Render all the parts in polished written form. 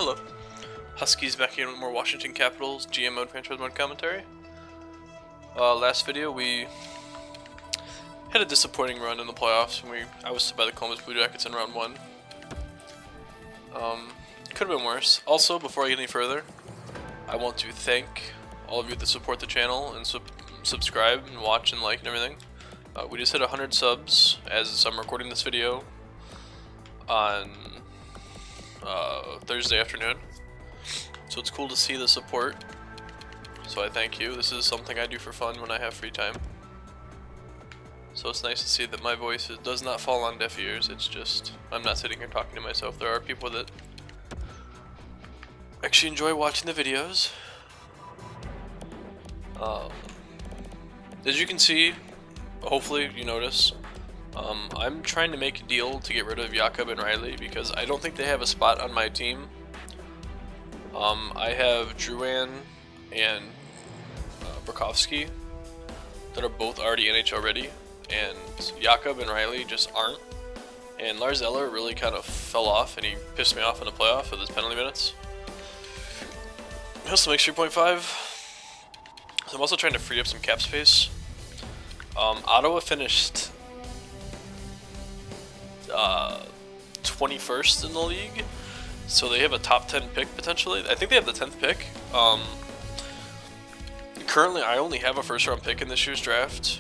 Hello. Huskies back in with more Washington Capitals GM mode franchise mode commentary. Last video we had a disappointing run in the playoffs when I was by the Columbus Blue Jackets in round 1. Could have been worse. Also, before I get any further, I want to thank all of you that support the channel and subscribe and watch and like and everything. We just hit 100 subs as I'm recording this video on Thursday afternoon. So it's cool to see the support. So I thank you. This is something I do for fun when I have free time. So it's nice to see that my voice does not fall on deaf ears. It's just, I'm not sitting here talking to myself. There are people that actually enjoy watching the videos. As you can see, hopefully you notice, I'm trying to make a deal to get rid of Jakob and Riley because I don't think they have a spot on my team. I have Drouin and Burakovsky that are both already NHL ready, and Jakob and Riley just aren't. And Lars Eller really kind of fell off, and he pissed me off in the playoff with his penalty minutes. He also makes 3.5. So I'm also trying to free up some cap space. Ottawa finished 21st in the league, so they have a top 10 pick potentially. I think they have the 10th pick. Currently, I only have a first-round pick in this year's draft,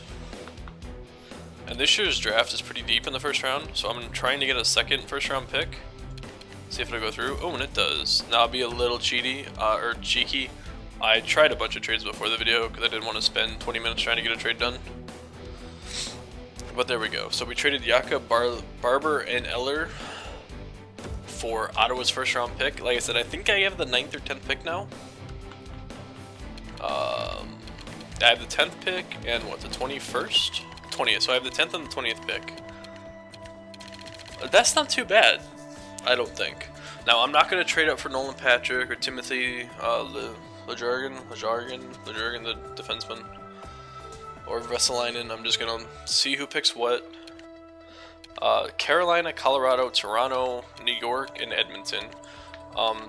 and this year's draft is pretty deep in the first round. So I'm trying to get a second first-round pick. See if it'll go through. Oh, and it does. Now I'll be a little cheeky. I tried a bunch of trades before the video because I didn't want to spend 20 minutes trying to get a trade done. But there we go. So we traded Jakob, Barber, and Eller for Ottawa's first-round pick. Like I said, I think I have the 9th or 10th pick now. I have the 10th pick and what, the 21st? 20th. So I have the 10th and the 20th pick. That's not too bad, I don't think. Now, I'm not going to trade up for Nolan Patrick or Timothy Lejargan, the defenseman, or Resigning. I'm just going to see who picks what. Carolina, Colorado, Toronto, New York, and Edmonton.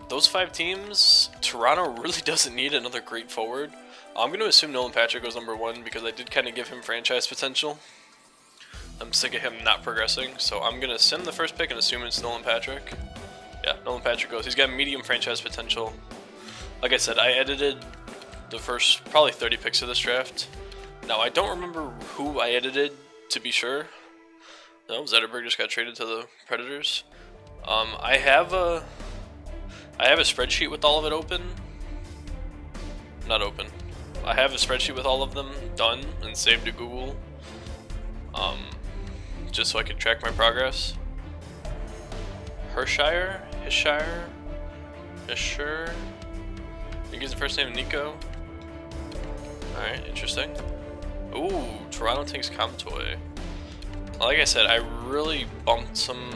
Those 5 teams, Toronto really doesn't need another great forward. I'm going to assume Nolan Patrick goes number 1 because I did kind of give him franchise potential. I'm sick of him not progressing, so I'm going to send the first pick and assume it's Nolan Patrick. Yeah, Nolan Patrick goes. He's got medium franchise potential. Like I said, I edited the first probably 30 picks of this draft. Now, I don't remember who I edited, to be sure. No, Zetterberg just got traded to the Predators. I have a spreadsheet with all of it open. Not open. I have a spreadsheet with all of them done and saved to Google. Just so I can track my progress. Hisher? I think his first name Nico. Alright, interesting. Ooh, Toronto takes Comtoy. Like I said, I really bumped some.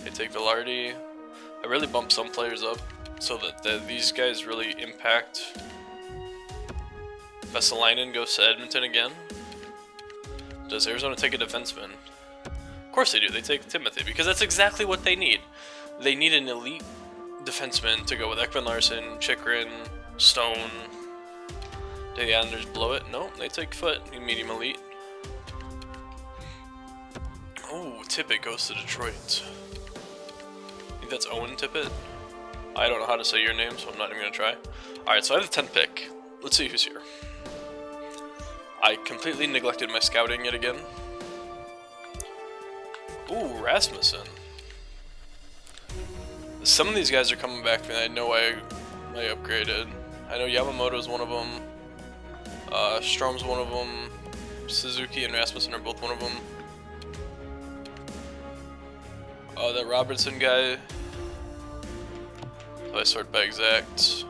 They take Velarde. I really bumped some players up so that these guys really impact. Vesalainen goes to Edmonton again. Does Arizona take a defenseman? Of course they do. They take Timothy because that's exactly what they need. They need an elite defenseman to go with Ekman Larson, Chikrin, Stone. Do the Islanders blow it? No, they take Foot, medium elite. Oh, Tippett goes to Detroit. I think that's Owen Tippett. I don't know how to say your name, so I'm not even going to try. Alright, so I have the 10th pick. Let's see who's here. I completely neglected my scouting yet again. Ooh, Rasmussen. Some of these guys are coming back to me. I know I upgraded. I know Yamamoto's one of them. Strom's one of them. Suzuki and Rasmussen are both one of them. That Robertson guy. So I sort by exact.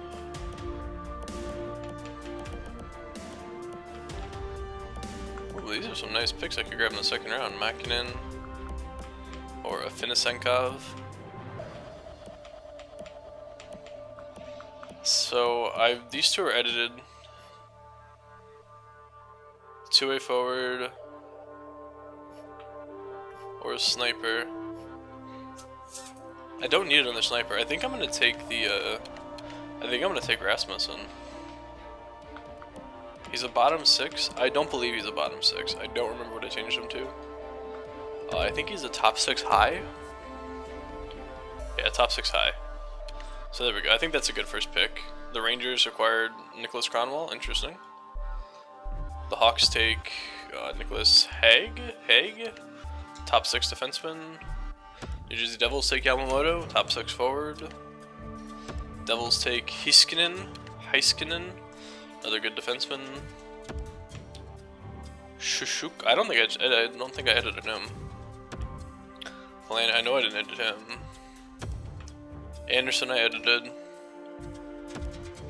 Ooh, these are some nice picks I could grab in the second round. Makinen or a Finisenkov. So these two are edited. 2-way forward or a sniper. I don't need another sniper. I think I'm gonna take the. I think I'm gonna take Rasmussen. He's a bottom 6. I don't believe he's a bottom 6. I don't remember what I changed him to. I think he's a top 6 high. Yeah, top 6 high. So there we go. I think that's a good first pick. The Rangers acquired Nicholas Cronwell. Interesting. The Hawks take Nicholas Haig. Top 6 defenseman. New Jersey Devils take Yamamoto. Top 6 forward. Devils take Heiskanen. Another good defenseman. Shushuk. I don't think I edited him. Well, I know I didn't edit him. Anderson I edited.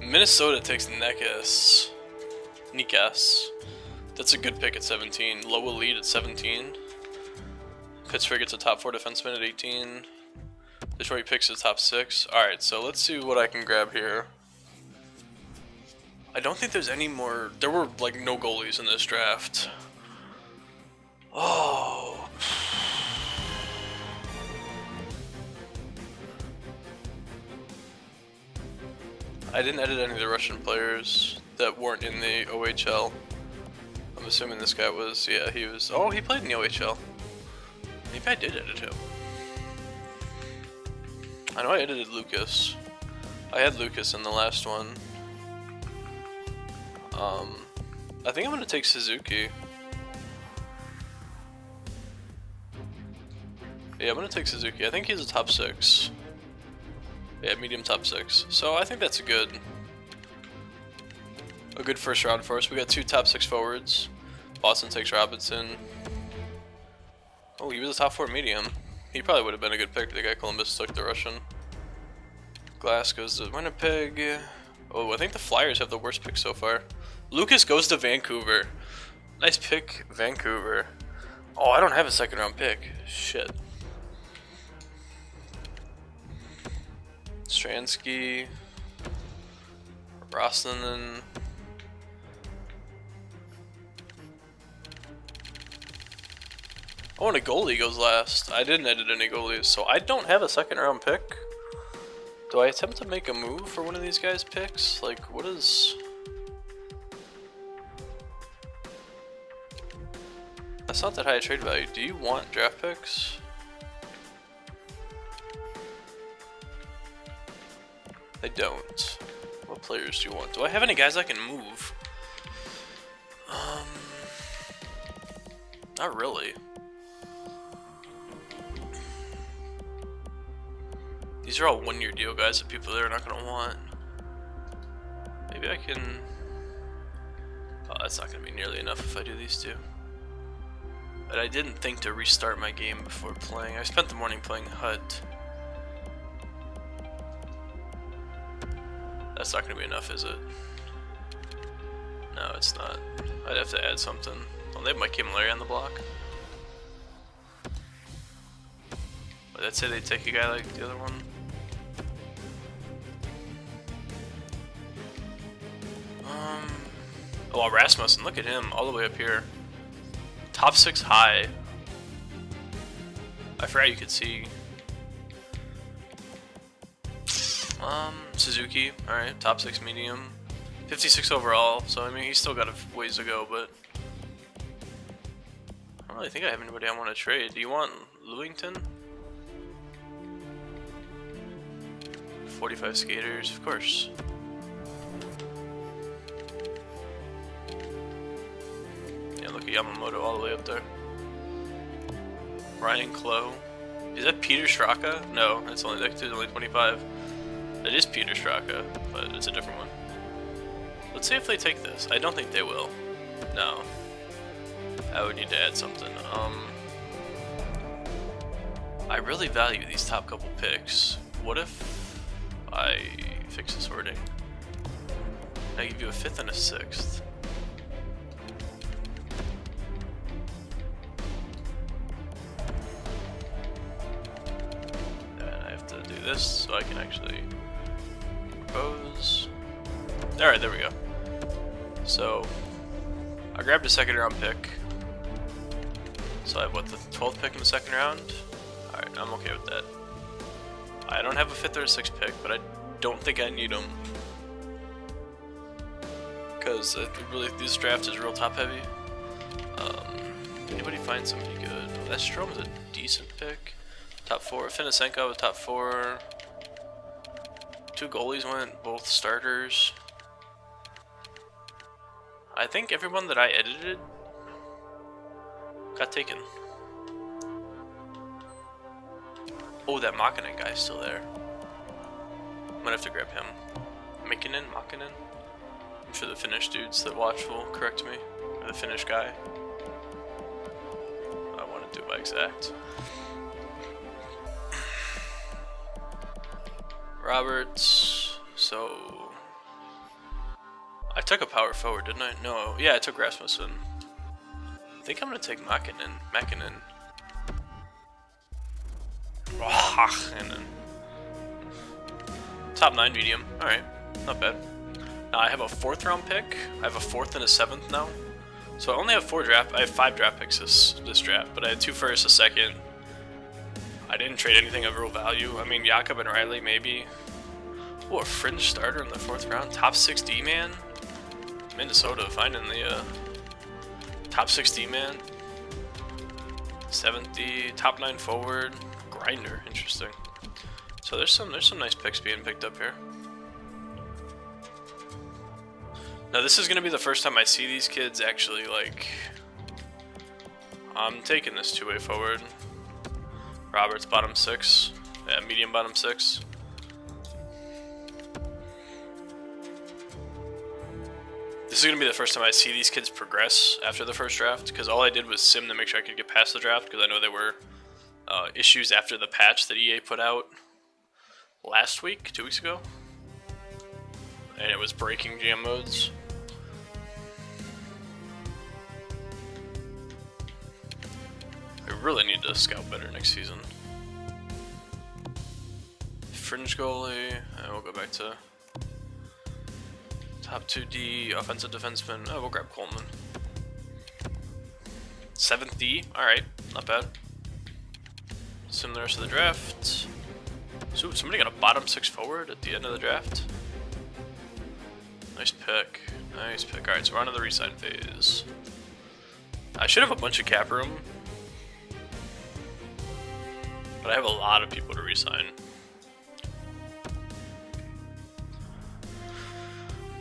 Minnesota takes Nekas. That's a good pick at 17. Low elite at 17. Pittsburgh gets a top 4 defenseman at 18. Detroit picks a top 6. Alright, so let's see what I can grab here. I don't think there's any more. There were like no goalies in this draft. Oh. I didn't edit any of the Russian players that weren't in the OHL. I'm assuming this guy was, yeah, he was. Oh, he played in the OHL. Maybe I did edit him. I know I edited Lucas. I had Lucas in the last one. I think I'm gonna take Suzuki. Yeah, I'm gonna take Suzuki. I think he's a top 6. Yeah, medium top 6. So I think that's a good first round for us. We got 2 top 6 forwards. Boston takes Robinson. Oh, he was a top 4 medium. He probably would have been a good pick. The guy Columbus took the Russian. Glass goes to Winnipeg. Oh, I think the Flyers have the worst pick so far. Lucas goes to Vancouver. Nice pick, Vancouver. Oh, I don't have a second round pick. Shit. Stransky. Roslanen. Oh, and a goalie goes last. I didn't edit any goalies, so I don't have a second round pick. Do I attempt to make a move for one of these guys' picks? Like, what is... That's not that high a trade value. Do you want draft picks? I don't. What players do you want? Do I have any guys I can move? Not really. These are all one-year deal guys that people they're not gonna want. Maybe I can... Oh, that's not gonna be nearly enough if I do these two. But I didn't think to restart my game before playing. I spent the morning playing Hut. That's not gonna be enough, is it? No, it's not. I'd have to add something. Well, they have Mike Camilleri on the block. Would that say they'd take a guy like the other one? Oh, Rasmussen, look at him, all the way up here. Top 6 high. I forgot you could see. Suzuki, alright, top 6 medium. 56 overall, so I mean, he's still got a ways to go, but... I don't really think I have anybody I want to trade. Do you want Lewington? 45 skaters, of course. Yeah, look at Yamamoto all the way up there. Ryan Clough. Is that Peter Straka? No, it's only that dude's only 25. It is Peter Straka, but it's a different one. Let's see if they take this. I don't think they will. No. I would need to add something. I really value these top couple picks. What if I fix this wording? I give you a 5th and a 6th. And I have to do this so I can actually propose. Alright, there we go. So, I grabbed a 2nd round pick. So I have what, the 12th pick in the 2nd round? Alright, I'm okay with that. I don't have a 5th or a 6th pick, but I don't think I need them. Because really, this draft is real top heavy. Anybody find somebody good? That Strom is a decent pick. Top 4. Finisenko was top 4. 2 goalies went, both starters. I think everyone that I edited got taken. Oh, that Makinen guy's still there. I'm gonna have to grab him. Makinen? I'm sure the Finnish dudes that watch will correct me. Or the Finnish guy. I want to do by exact. Roberts. So I took a power forward, didn't I? No. Yeah, I took Rasmussen. I think I'm gonna take Makinen. And then top 9 medium. Alright, not bad. Now I have a 4th round pick. I have a 4th and a 7th now. So I only have 5 draft picks this draft, but I had 2 firsts, a 2nd. I didn't trade anything of real value. I mean, Jakob and Riley maybe. Oh, a fringe starter in the 4th round. Top 6 D-man. Minnesota finding the top 6 D-man. 7th D, top 9 forward. Grinder, interesting. So there's some nice picks being picked up here. Now this is gonna be the first time I see these kids actually like. I'm taking this 2-way forward. Roberts bottom 6, yeah, medium bottom 6. This is gonna be the first time I see these kids progress after the first draft, because all I did was sim to make sure I could get past the draft, because I know there were issues after the patch that EA put out last week, 2 weeks ago, and it was breaking GM modes. I really need to scout better next season. Fringe goalie, and we'll go back to top 2D, offensive defenseman. Oh, we'll grab Coleman. 7th D, alright, not bad. Sim the rest of the draft. So somebody got a bottom 6 forward at the end of the draft. Nice pick. Nice pick. Alright, so we're on to the resign phase. I should have a bunch of cap room, but I have a lot of people to resign.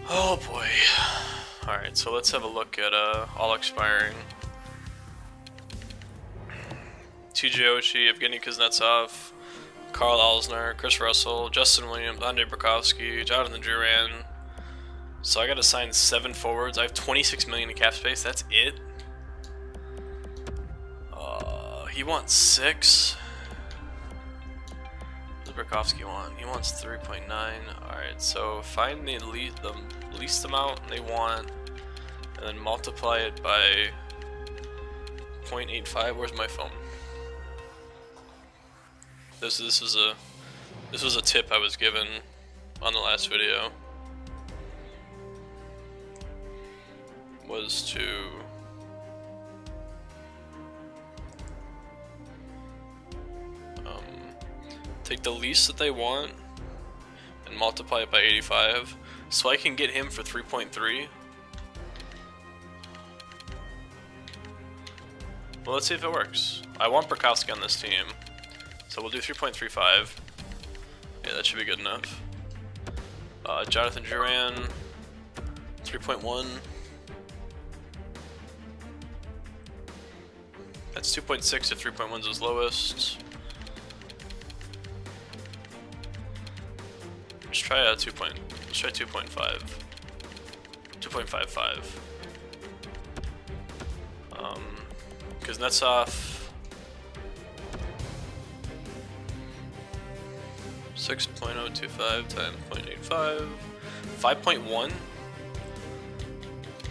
Oh boy. Alright, so let's have a look at all expiring. TJ Oshie, Evgeny Kuznetsov, Carl Alsner, Chris Russell, Justin Williams, Andrei Burakovsky, Jonathan Drouin. So I gotta sign 7 forwards. I have 26 million in cap space. That's it. He wants 6. What does Burakovsky want? He wants 3.9. Alright, so find the least amount they want, and then multiply it by 0.85. Where's my phone? This was a tip I was given on the last video. Was to take the least that they want and multiply it by 85, so I can get him for 3.3. Well, let's see if it works. I want Burakovsky on this team, so we'll do 3.35. Yeah, that should be good enough. Jonathan Drouin, 3.1. That's 2.6 if 3.1 is his lowest. Let's try 2.5. 2.55. Kuznetsov, 6.025 times 0.85. 5.1.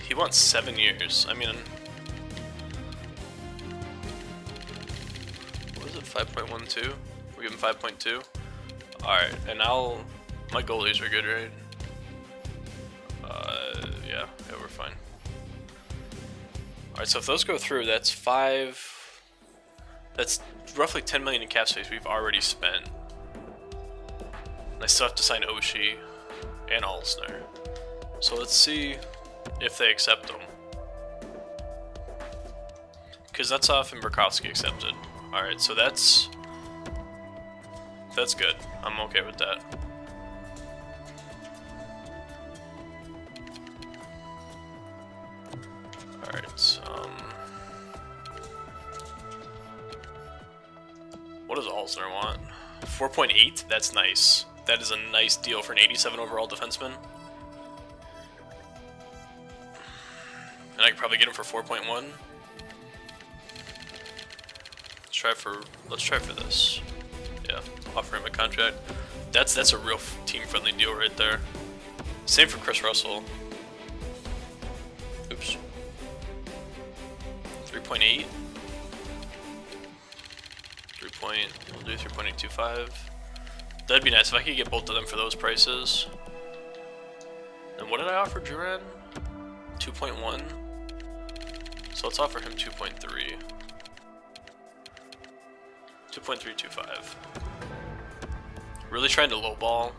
He wants 7 years. I mean, what is it? 5.12. We give him 5.2. All right, and now my goalies are good, right? Yeah, we're fine. All right, so if those go through, that's 5. That's roughly 10 million in cap space we've already spent. I still have to sign Oshie and Alsner. So let's see if they accept them. Kuznetsov and Burakovsky accepted. Alright, so that's good. I'm okay with that. Alright, what does Alsner want? 4.8? That's nice. That is a nice deal for an 87 overall defenseman. And I could probably get him for 4.1. Let's try for this. Yeah, offer him a contract. That's a real team-friendly deal right there. Same for Chris Russell. Oops. 3.8. We'll do 3.825. That'd be nice if I could get both of them for those prices. And what did I offer Duran? 2.1. So let's offer him 2.3. 2.325. Really trying to lowball,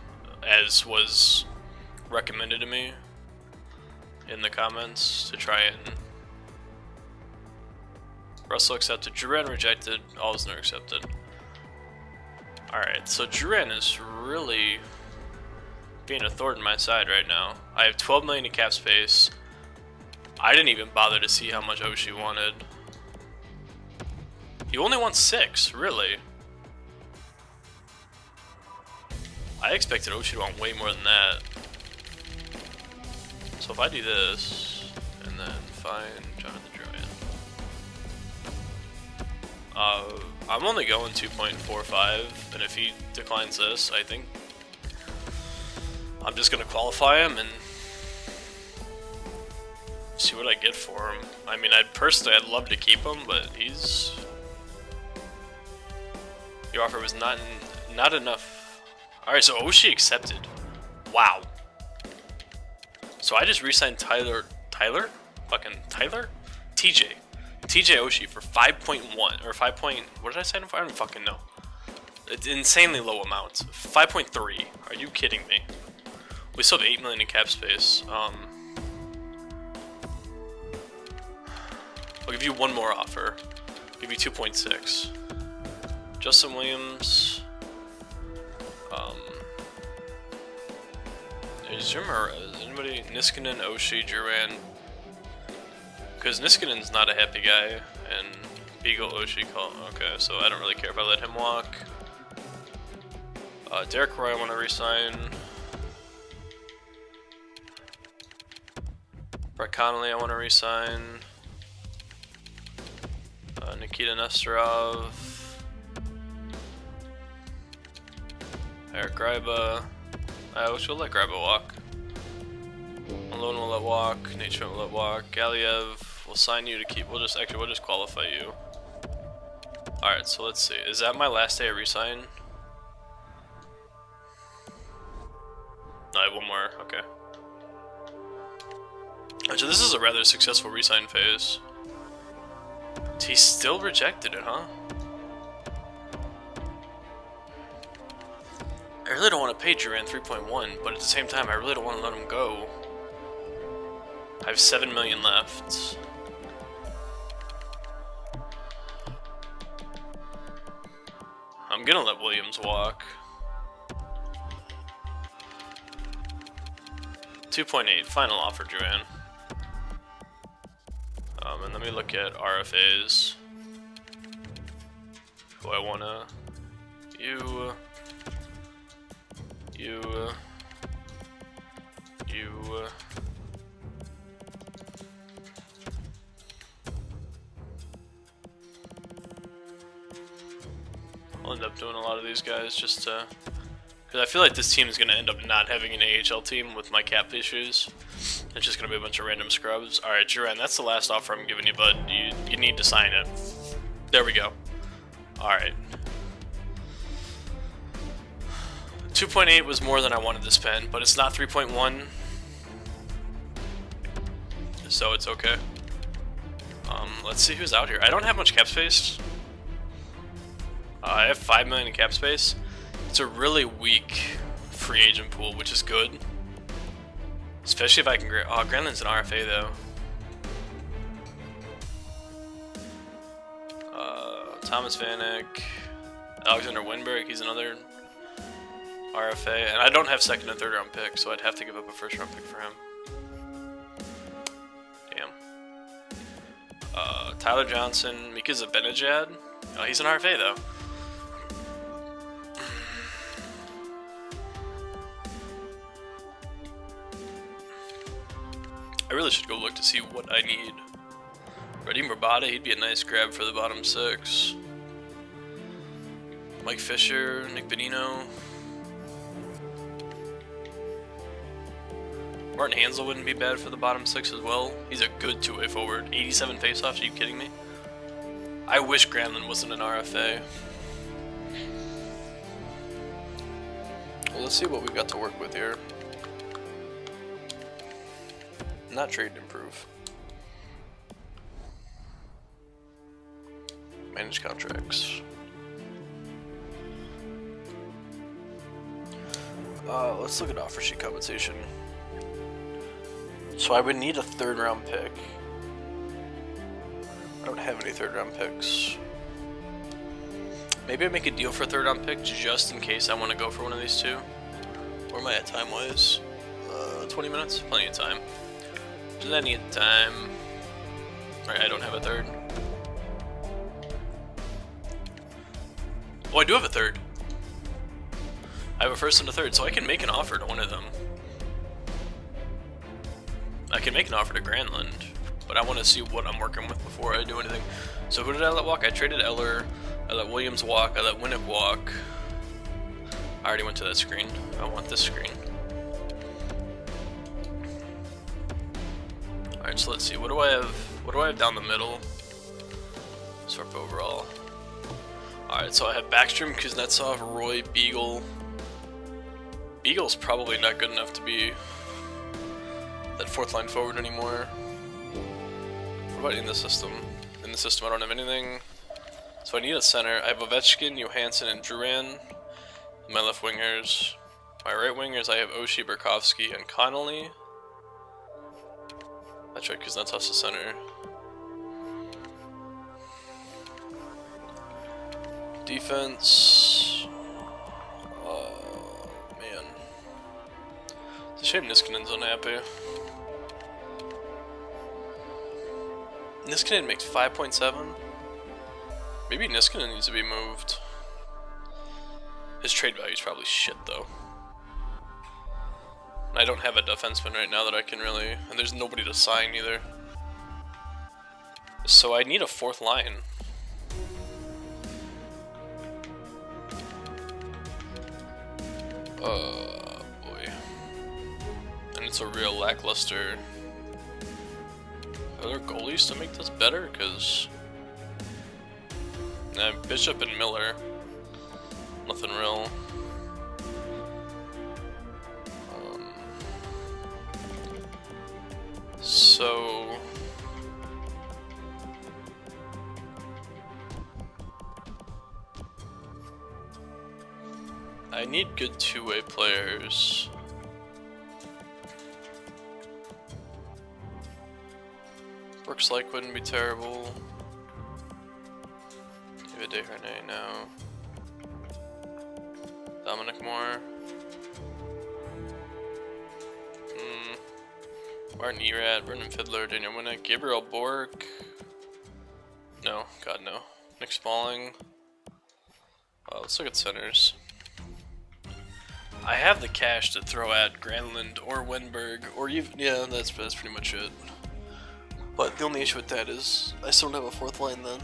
as was recommended to me in the comments, to try and... Russell accepted, Duran rejected, Alsner accepted. Alright, so Duran is really being a thorn in my side right now. I have 12 million in cap space. I didn't even bother to see how much Oshie wanted. You only want 6, really? I expected Oshie to want way more than that. So if I do this, and then find Jonathan Drouin. I'm only going 2.45, and if he declines this, I think I'm just going to qualify him and see what I get for him. I mean, I'd love to keep him, but your offer was not enough. Alright, so Oshie accepted. Wow. So I just re-signed Tyler? TJ Oshie for 5.1, or 5 point, what did I sign him for? I don't fucking know. It's insanely low amount. 5.3. Are you kidding me? We still have 8 million in cap space. I'll give you one more offer. I'll give you 2.6. Justin Williams. Is anybody Niskanen, Oshie, Duran? Because Niskanen's not a happy guy, and Beagle, Oshie, okay, so I don't really care if I let him walk. Derek Roy I want to resign. Brett Connolly I want to resign. Nikita Nesterov. Eric Gryba. I wish we'll let Gryba walk. Malone will let walk. Nate Schmidt will let walk. Galiev, we'll sign you to keep. We'll just qualify you. Alright, so let's see. Is that my last day of resign? No, I have one more. Okay. So this is a rather successful resign phase. He still rejected it, huh? I really don't want to pay Duran 3.1, but at the same time, I really don't want to let him go. I have 7 million left. I'm gonna let Williams walk. 2.8, final offer, Duran. And let me look at RFAs. Who I wanna... You... I'll end up doing a lot of these guys just to... Because I feel like this team is going to end up not having an AHL team with my cap issues. It's just going to be a bunch of random scrubs. Alright, Duran, that's the last offer I'm giving you, bud. You need to sign it. There we go. Alright. 2.8 was more than I wanted to spend, but it's not 3.1. So it's okay. Let's see who's out here. I don't have much cap space. I have 5 million in cap space. It's a really weak free agent pool, which is good. Especially if I can oh, Granlund's an RFA though. Thomas Vanek, Alexander Winberg, he's another RFA, and I don't have second and third round picks, so I'd have to give up a first round pick for him. Damn. Tyler Johnson, Mika Zibanejad. Oh, he's an RFA though. I really should go look to see what I need. Radim Rabada, he'd be a nice grab for the bottom 6. Mike Fisher, Nick Bonino. Martin Hansel wouldn't be bad for the bottom 6 as well. He's a good two-way forward. 87 faceoffs, are you kidding me? I wish Granlund wasn't an RFA. Well, let's see what we've got to work with here. Not trade and improve. Manage contracts. Let's look at offer sheet compensation. So I would need a third round pick. I don't have any third round picks. Maybe I make a deal for a third round pick just in case I want to go for one of these two. Where am I at time wise? 20 minutes? Plenty of time. Plenty of time. Right, I don't have a third. Oh, I do have a third. I have a first and a third, so I can make an offer to one of them. I can make an offer to Granlund, but I want to see what I'm working with before I do anything. So who did I let walk? I traded Eller, I let Williams walk, I let Winnick walk. I already went to that screen. I want this screen. Alright, so let's see. What do I have? What do I have down the middle? Sort of overall. Alright, so I have Backstrom, Kuznetsov, Roy, Beagle. Beagle's probably not good enough to be that fourth line forward anymore. What about in the system? In the system I don't have anything. So I need a center. I have Ovechkin, Johansson, and Duran. My left wingers. My right wingers I have Oshie, Burakovsky, and Connolly. That's right, Kuznetsov's the center. Defense. Man. It's a shame Niskanen's unhappy. Niskanen makes 5.7. Maybe Niskanen needs to be moved. His trade value is probably shit though. I don't have a defenseman right now that I can really, and there's nobody to sign either. So I need a fourth line. Boy. And it's a real lackluster. Are there goalies to make this better? Because Bishop and Miller, nothing real. So I need good two-way players. Brooks Lake wouldn't be terrible. David Desharnais, no. Dominic Moore. Martin Erat, Brendan Fiddler, Daniel Winnick, Gabriel Bork. No, God no. Nick Smalling. Let's look at centers. I have the cash to throw at Granlund or Wenberg, or even, yeah, that's pretty much it. But the only issue with that is I still don't have a fourth line then.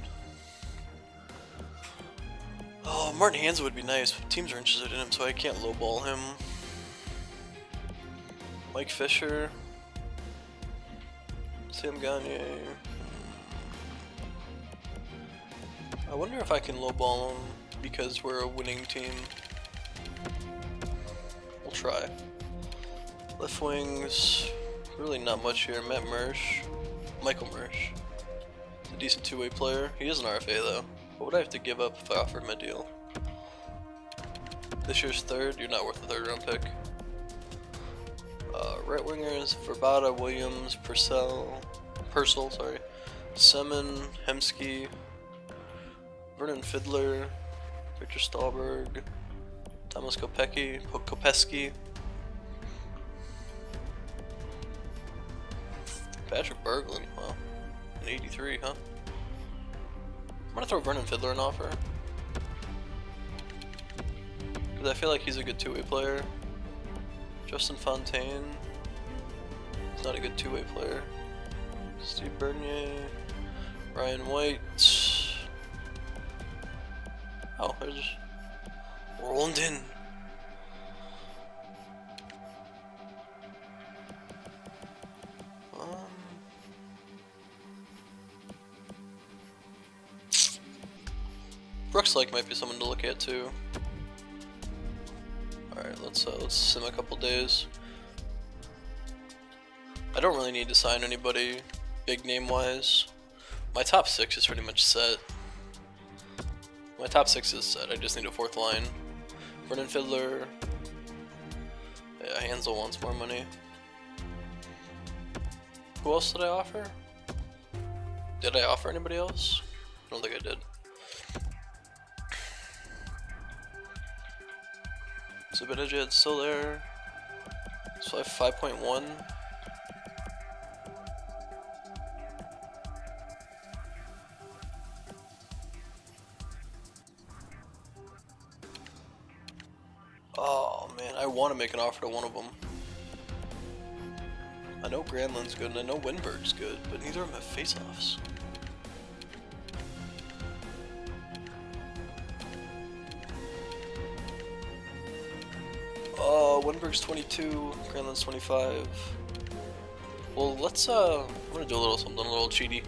Oh, Martin Hanza would be nice. Teams are interested in him, so I can't lowball him. Mike Fisher. Sam Gagne. I wonder if I can lowball him because we're a winning team. We'll try. Left wings, really not much here. Matt Mersch, Michael Mersch. He's a decent two-way player. He is an RFA though. What would I have to give up if I offered him a deal? This year's third, you're not worth a third round pick. Right wingers, Verbata, Williams, Purcell, sorry, Semin, Hemsky, Vernon Fiddler, Victor Stahlberg, Thomas Kopecky, Patrick Berglund, wow, an 83, huh? I'm gonna throw Vernon Fiddler an offer, because I feel like he's a good two-way player. Justin Fontaine, he's not a good two-way player. Steve Bernier, Ryan White. Oh, there's Rolandin. Brooks Lake might be someone to look at too. Alright, let's sim a couple days. I don't really need to sign anybody big name wise. My top 6 is pretty much set. My top 6 is set, I just need a 4th line. Vernon Fiddler. Yeah, Hansel wants more money. Who else did I offer? Did I offer anybody else? I don't think I did. Zibanejad's still there. So I have 5.1. Oh man, I want to make an offer to one of them. I know Granlund's good and I know Winberg's good, but neither of them have face-offs. Winberg's 22, Granlund's 25. Well, let's I'm gonna do a little something, a little cheaty.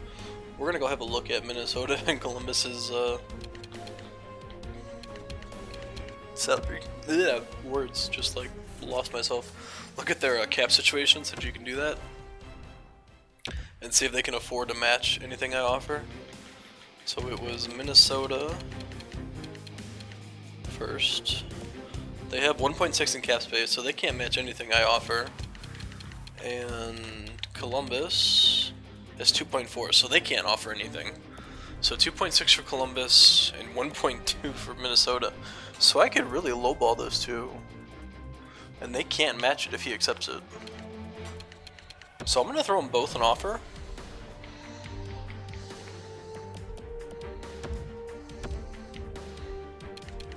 We're gonna go have a look at Minnesota and Columbus's salary. Yeah, words just like lost myself. Look at their cap situation, since you can do that, and see if they can afford to match anything I offer. So it was Minnesota first. They have 1.6 in cap space, so they can't match anything I offer. And Columbus is 2.4, so they can't offer anything. So 2.6 for Columbus and 1.2 for Minnesota. So I could really lowball those two. And they can't match it if he accepts it. So I'm going to throw them both an offer.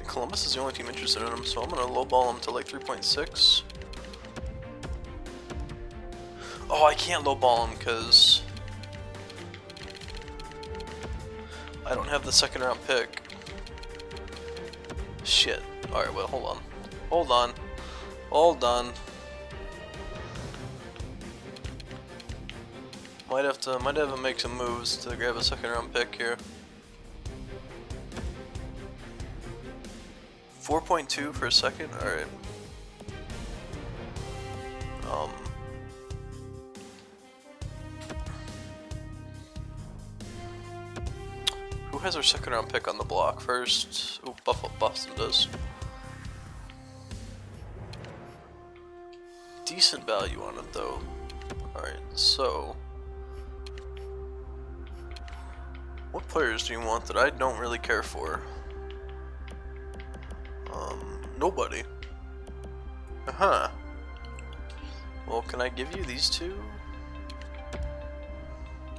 Columbus is the only team interested in him, so I'm going to lowball him to like 3.6. Oh, I can't lowball him because I don't have the 2nd round pick. Shit. Alright, well, hold on. Hold on. Hold on. Might have to make some moves to grab a 2nd round pick here. 4.2 for a second? Alright. Who has our 2nd round pick on the block first? Ooh, Boston does. Decent value on it though. Alright, so what players do you want that I don't really care for? Nobody. Uh-huh. Well, can I give you these two?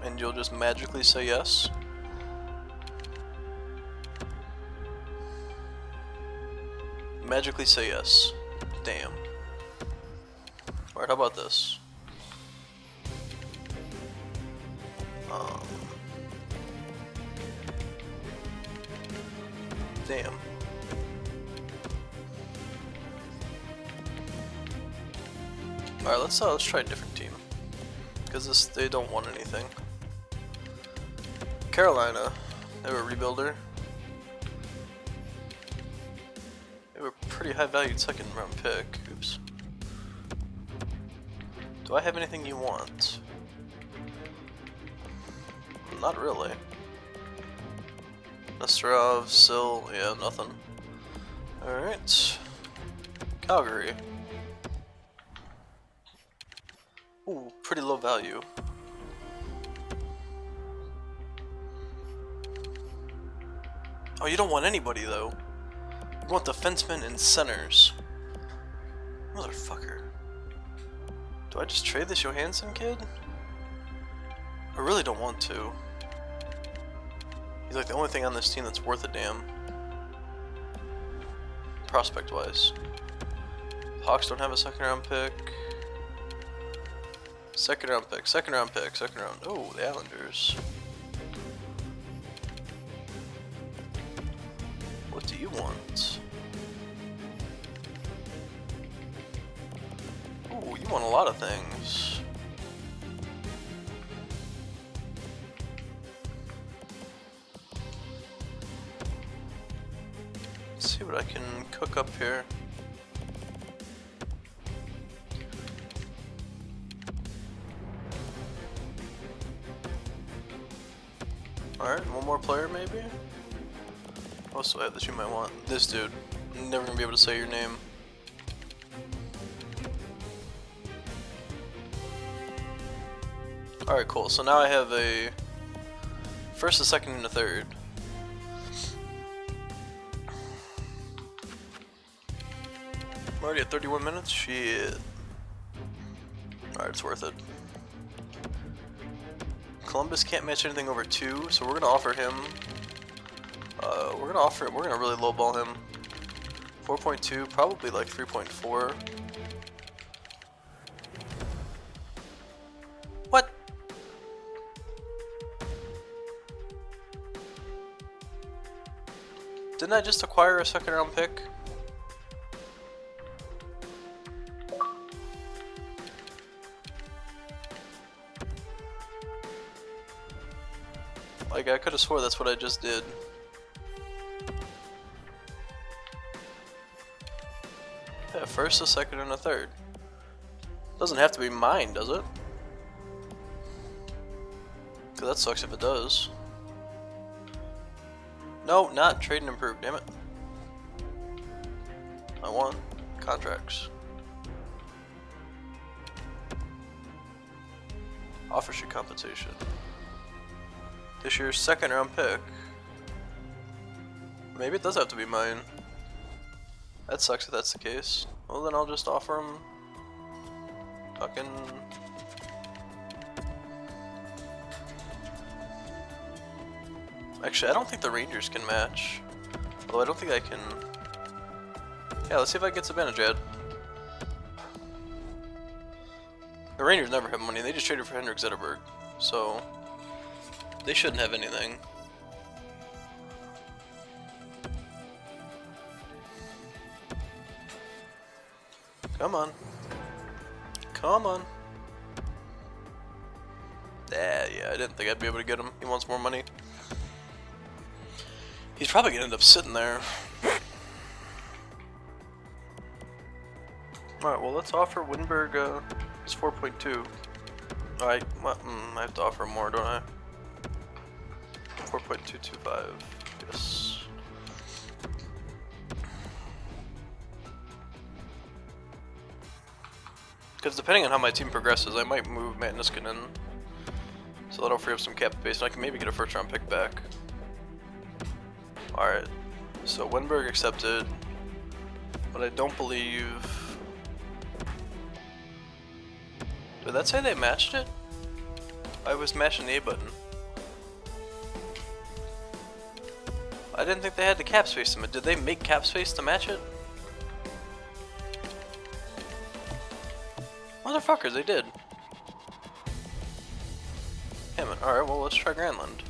And you'll just magically say yes? Magically say yes. Damn. Alright, how about this? Damn. Alright, let's try a different team. Because they don't want anything. Carolina, they have a rebuilder. They have a pretty high valued 2nd round pick. Oops. Do I have anything you want? Not really. Nesterov, Sill, yeah, nothing. Alright. Calgary. Ooh, pretty low value. Oh, you don't want anybody though. You want defensemen and centers. Motherfucker. Do I just trade this Johansson kid? I really don't want to. He's like the only thing on this team that's worth a damn. Prospect wise. Hawks don't have a second round pick. Second round pick, second round pick, second round. Oh, the Islanders. What do you want? Ooh, you want a lot of things. Let's see what I can cook up here. Alright, one more player maybe? Also, I have that you might want. This dude. I'm never gonna be able to say your name. Alright, cool. So now I have a first, a second, and a third. I'm already at 31 minutes? Shit. Alright, it's worth it. Columbus can't match anything over 2, so we're gonna offer him. We're gonna really lowball him. 4.2, probably like 3.4. What? Didn't I just acquire a second round pick? Like, I could have swore that's what I just did. Yeah, first, a second, and a third. Doesn't have to be mine, does it? Cause that sucks if it does. No, not trade and improve, damn it. I want contracts. Offer sheet compensation. This year's second round pick. Maybe it does have to be mine. That sucks if that's the case. Well, then I'll just offer him fucking. Actually, I don't think the Rangers can match. Although I don't think I can. Yeah, let's see if I get Zibanejad. The Rangers never have money. They just traded for Henrik Zetterberg, so they shouldn't have anything. Come on. Come on. Yeah, I didn't think I'd be able to get him. He wants more money. He's probably gonna end up sitting there. Alright, well, let's offer Winberg his 4.2. Alright, I have to offer more, don't I? 4.225. Yes. Because depending on how my team progresses, I might move Matt Niskanen, so that'll free up some cap space, and I can maybe get a first round pick back. Alright, so Winberg accepted, but I don't believe. Did that say they matched it? I was matching the A button. I didn't think they had the cap space to match. Did they make cap space to match it? Motherfuckers, they did. Damn it. Alright, well, let's try Granlund.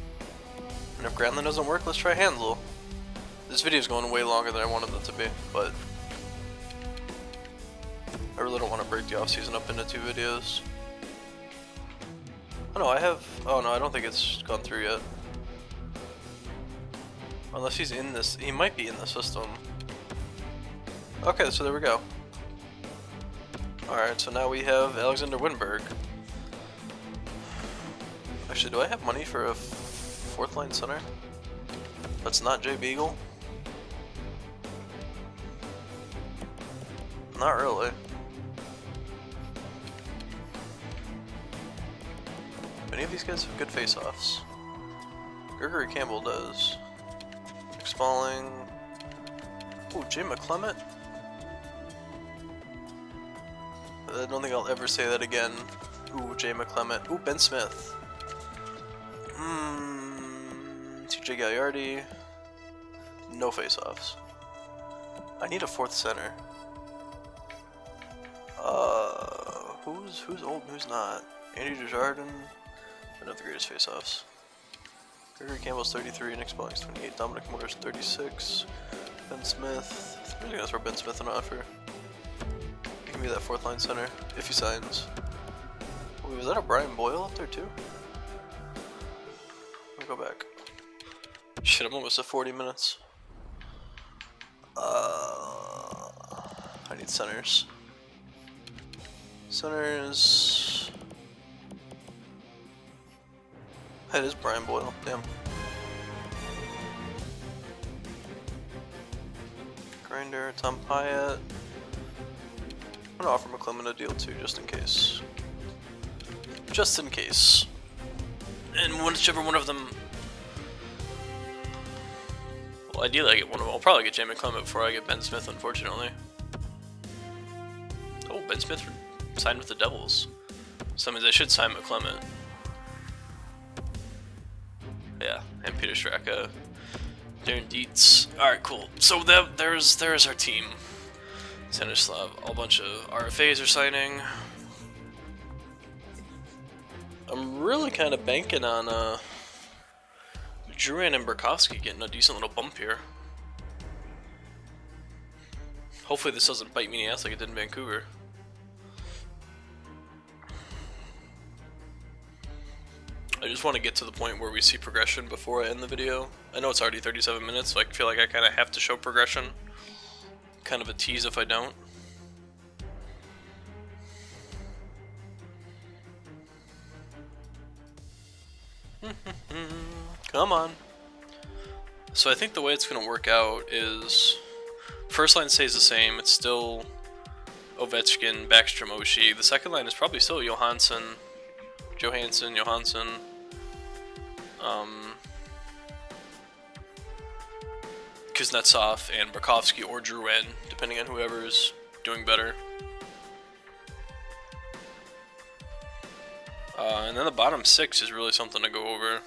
And if Granlund doesn't work, let's try Hansel. This video's going way longer than I wanted it to be, but I really don't want to break the offseason up into 2 videos. Oh no, I have. Oh no, I don't think it's gone through yet. Unless he's in this. He might be in the system. Okay, so there we go. Alright, so now we have Alexander Winberg. Actually, do I have money for a 4th line center? That's not Jay Beagle? Not really. Any of these guys have good face-offs? Gregory Campbell does. Nick Spalling. Ooh, Jay McClement? I don't think I'll ever say that again. Ooh, Jay McClement. Ooh, Ben Smith. TJ Gagliardi. No face-offs. I need a fourth center. Who's old and who's not? Andy Desjardins. Another the greatest face-offs. Gregory Campbell's 33, Nick Spalling's 28, Dominic Moore's 36, Ben Smith. I'm really gonna throw Ben Smith an offer. He can be that fourth line center if he signs. Wait, was that a Brian Boyle up there too? Let me go back. Shit, I'm almost at 40 minutes. I need centers. Centers. That is Brian Boyle, damn. Grinder, Tom Pyatt. I'm gonna offer McClellan a deal too, just in case. Just in case. And whichever one of them. Well, ideally I get one of them. I'll probably get Jay McClellan before I get Ben Smith, unfortunately. Oh, Ben Smith signed with the Devils. So that means I should sign McClellan. Yeah, and Peter Straka, Darren Dietz. Alright, cool. So there's our team. Stanislav, a bunch of RFAs are signing. I'm really kind of banking on Duran and Burkowski getting a decent little bump here. Hopefully this doesn't bite me in the ass like it did in Vancouver. I just want to get to the point where we see progression before I end the video. I know it's already 37 minutes, so I feel like I kind of have to show progression. Kind of a tease if I don't. Come on. So I think the way it's going to work out is first line stays the same. It's still Ovechkin, Backstrom, Oshie. The second line is probably still Johansson, Kuznetsov, and Burkowski or Drouin, depending on whoever's doing better. And then the bottom six is really something to go over.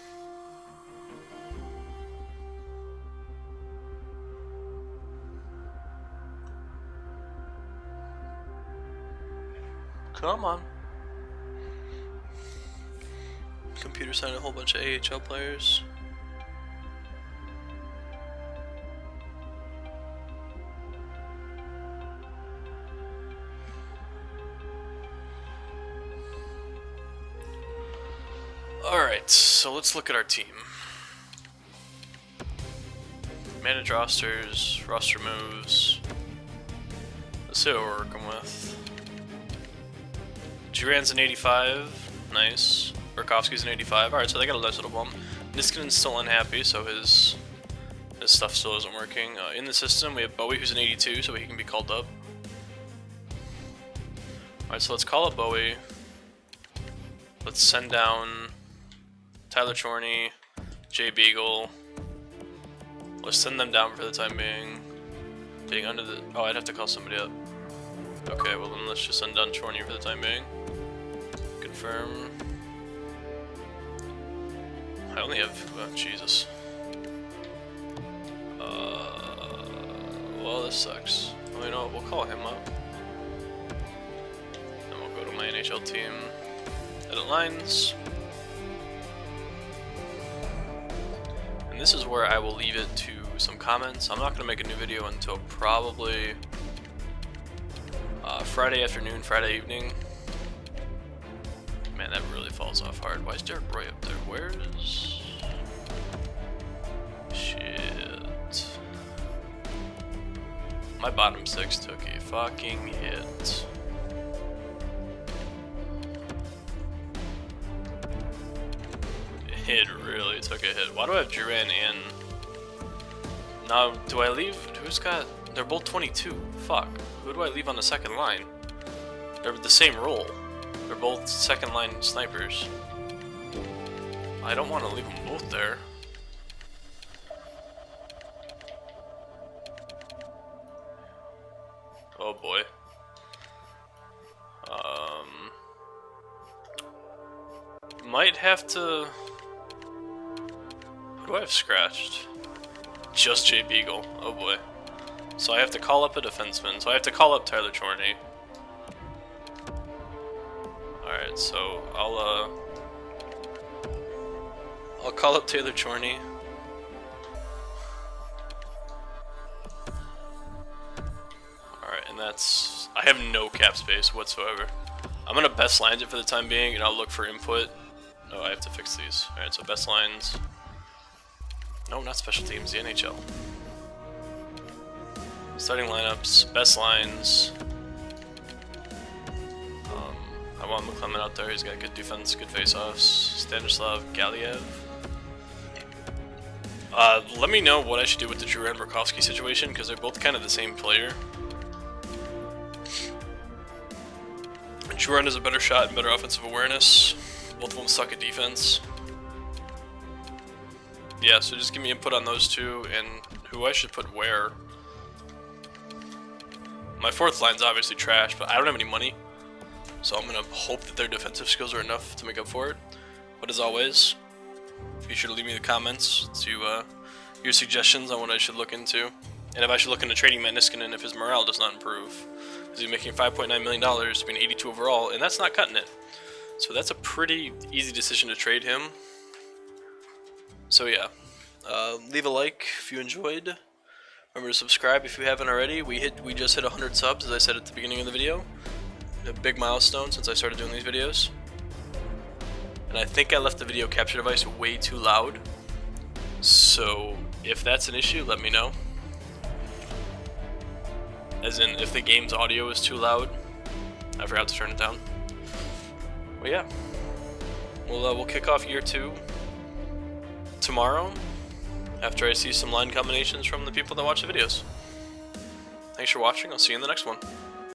Come on. Computer signed a whole bunch of AHL players. Alright, so let's look at our team. Manage rosters, roster moves. Let's see what we're working with. Duran's an 85, nice. Burkowski's an 85, alright, so they got a nice little bump. Niskanen's still unhappy, so his stuff still isn't working. In the system, we have Bowie, who's an 82, so he can be called up. Alright, so let's call up Bowie. Let's send down Tyler Chorney, Jay Beagle. Let's send them down for the time being. Being under the... Oh, I'd have to call somebody up. Okay, well then let's just send down Chorney for the time being. Confirm. I only have... Oh, Jesus. Well, this sucks. Well, you know what? We'll call him up. Then we'll go to my NHL team. Edit lines. And this is where I will leave it to some comments. I'm not going to make a new video until probably Friday afternoon, Friday evening. Man, that really falls off hard. Why is Derek Roy up there? Where is... Shit. My bottom six took a fucking hit. It really took a hit. Why do I have Duran in? Now, do I leave? Who's got... They're both 22. Fuck. Who do I leave on the second line? They're the same role. They're both second line snipers. I don't want to leave them both there. Oh boy. Might have to... Who do I have scratched? Just Jay Beagle. Oh boy. So I have to call up a defenseman. So I have to call up Tyler Chorney. Alright, so I'll call up Taylor Chorney. Alright, and that's... I have no cap space whatsoever. I'm gonna best lines it for the time being, and I'll look for input. No, I have to fix these. Alright, so best lines. No, not special teams, the NHL. Starting lineups, best lines. I want McClement out there, he's got good defense, good face-offs. Stanislav Galiev. Let me know what I should do with the Juran Burakovsky situation, because they're both kind of the same player. Juran has a better shot and better offensive awareness. Both of them suck at defense. Yeah, so just give me input on those two and who I should put where. My fourth line's obviously trash, but I don't have any money. So I'm going to hope that their defensive skills are enough to make up for it. But as always, be sure to leave me the comments to your suggestions on what I should look into. And if I should look into trading Matt Niskanen if his morale does not improve. Because he's making $5.9 million to be an 82 overall, and that's not cutting it. So that's a pretty easy decision to trade him. So yeah, leave a like if you enjoyed. Remember to subscribe if you haven't already. We just hit 100 subs, as I said at the beginning of the video. A big milestone since I started doing these videos. And I think I left the video capture device way too loud. So if that's an issue, let me know. As in, if the game's audio is too loud, I forgot to turn it down. Well, yeah, we'll kick off year 2 tomorrow after I see some line combinations from the people that watch the videos. Thanks for watching. I'll see you in the next one.